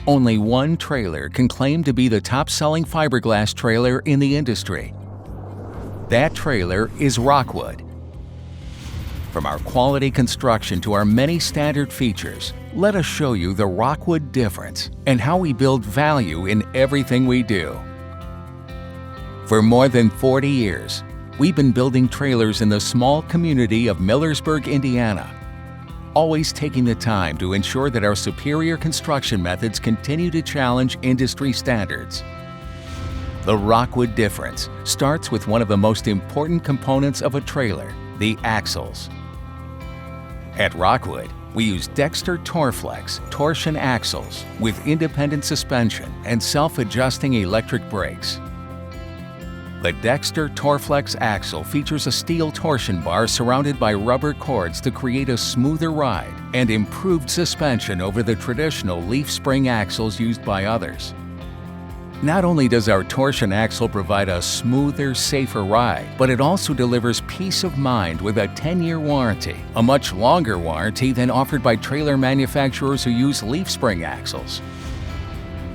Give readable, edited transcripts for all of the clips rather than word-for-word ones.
Only one trailer can claim to be the top-selling fiberglass trailer in the industry. That trailer is Rockwood. From our quality construction to our many standard features, let us show you the Rockwood difference and how we build value in everything we do. For more than 40 years, we've been building trailers in the small community of Millersburg, Indiana, always taking the time to ensure that our superior construction methods continue to challenge industry standards. The Rockwood difference starts with one of the most important components of a trailer, the axles. At Rockwood, we use Dexter Torflex torsion axles with independent suspension and self-adjusting electric brakes. The Dexter Torflex axle features a steel torsion bar surrounded by rubber cords to create a smoother ride and improved suspension over the traditional leaf spring axles used by others. Not only does our torsion axle provide a smoother, safer ride, but it also delivers peace of mind with a 10-year warranty, a much longer warranty than offered by trailer manufacturers who use leaf spring axles.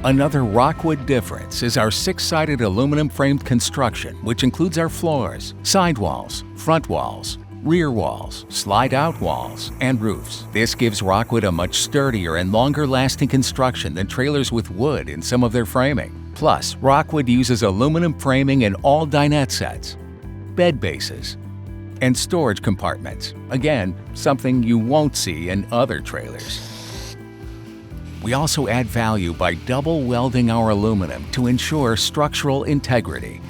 Another Rockwood difference is our 6-sided aluminum framed construction, which includes our floors, sidewalls, front walls, rear walls, slide-out walls, and roofs. This gives Rockwood a much sturdier and longer-lasting construction than trailers with wood in some of their framing. Plus, Rockwood uses aluminum framing in all dinette sets, bed bases, and storage compartments. Again, something you won't see in other trailers. We also add value by double welding our aluminum to ensure structural integrity.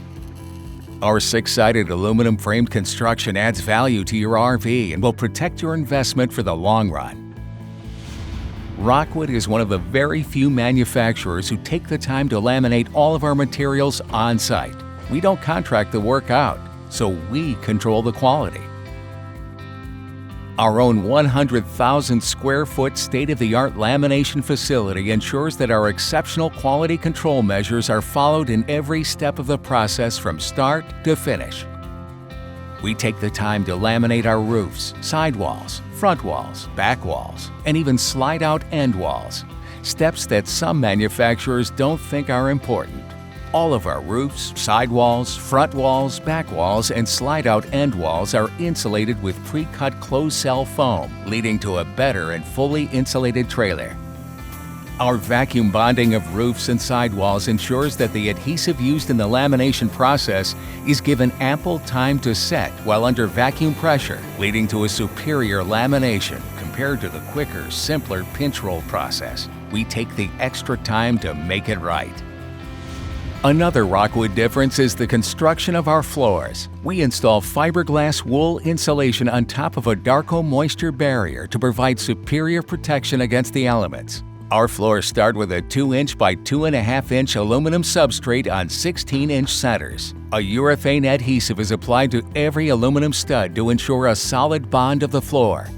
Our 6-sided aluminum framed construction adds value to your RV and will protect your investment for the long run. Rockwood is one of the very few manufacturers who take the time to laminate all of our materials on-site. We don't contract the work out, so we control the quality. Our own 100,000 square foot state-of-the-art lamination facility ensures that our exceptional quality control measures are followed in every step of the process from start to finish. We take the time to laminate our roofs, sidewalls, front walls, back walls, and even slide-out end walls, steps that some manufacturers don't think are important. All of our roofs, sidewalls, front walls, back walls, and slide-out end walls are insulated with pre-cut closed-cell foam, leading to a better and fully insulated trailer. Our vacuum bonding of roofs and sidewalls ensures that the adhesive used in the lamination process is given ample time to set while under vacuum pressure, leading to a superior lamination compared to the quicker, simpler pinch roll process. We take the extra time to make it right. Another Rockwood difference is the construction of our floors. We install fiberglass wool insulation on top of a Darco moisture barrier to provide superior protection against the elements. Our floors start with a 2-inch by 2.5-inch aluminum substrate on 16-inch centers. A urethane adhesive is applied to every aluminum stud to ensure a solid bond of the floor.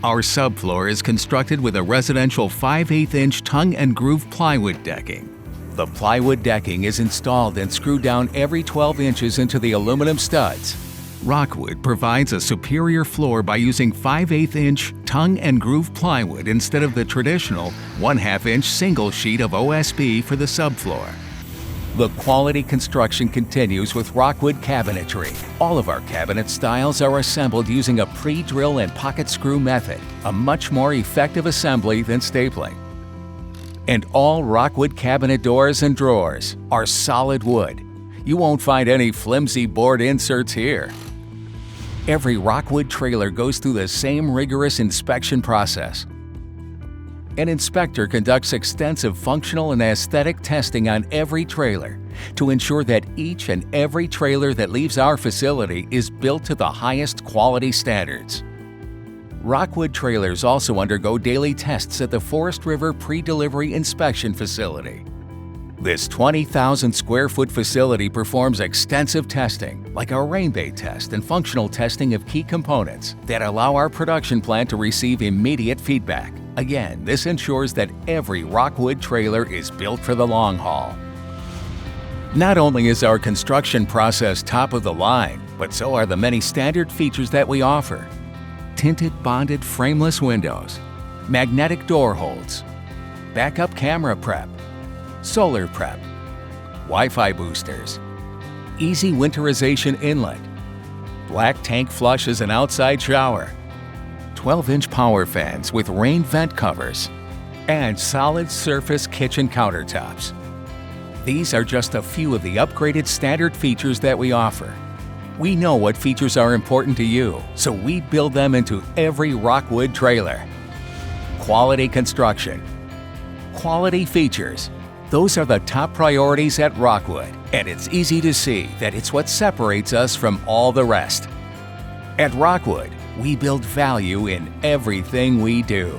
Our subfloor is constructed with a residential 5/8-inch tongue and groove plywood decking. The plywood decking is installed and screwed down every 12 inches into the aluminum studs. Rockwood provides a superior floor by using 5/8-inch tongue and groove plywood instead of the traditional 1/2-inch single sheet of OSB for the subfloor. The quality construction continues with Rockwood cabinetry. All of our cabinet styles are assembled using a pre-drill and pocket screw method, a much more effective assembly than stapling. And all Rockwood cabinet doors and drawers are solid wood. You won't find any flimsy board inserts here. Every Rockwood trailer goes through the same rigorous inspection process. An inspector conducts extensive functional and aesthetic testing on every trailer to ensure that each and every trailer that leaves our facility is built to the highest quality standards. Rockwood trailers also undergo daily tests at the Forest River Pre-Delivery Inspection Facility. This 20,000 square foot facility performs extensive testing, like our rain bay test and functional testing of key components that allow our production plant to receive immediate feedback. Again, this ensures that every Rockwood trailer is built for the long haul. Not only is our construction process top of the line, but so are the many standard features that we offer. Tinted bonded frameless windows, magnetic door holds, backup camera prep, solar prep, Wi-Fi boosters, easy winterization inlet, black tank flush as an outside shower, 12-inch power fans with rain vent covers, and solid surface kitchen countertops. These are just a few of the upgraded standard features that we offer. We know what features are important to you, so we build them into every Rockwood trailer. Quality construction, quality features. Those are the top priorities at Rockwood, and it's easy to see that it's what separates us from all the rest. At Rockwood, we build value in everything we do.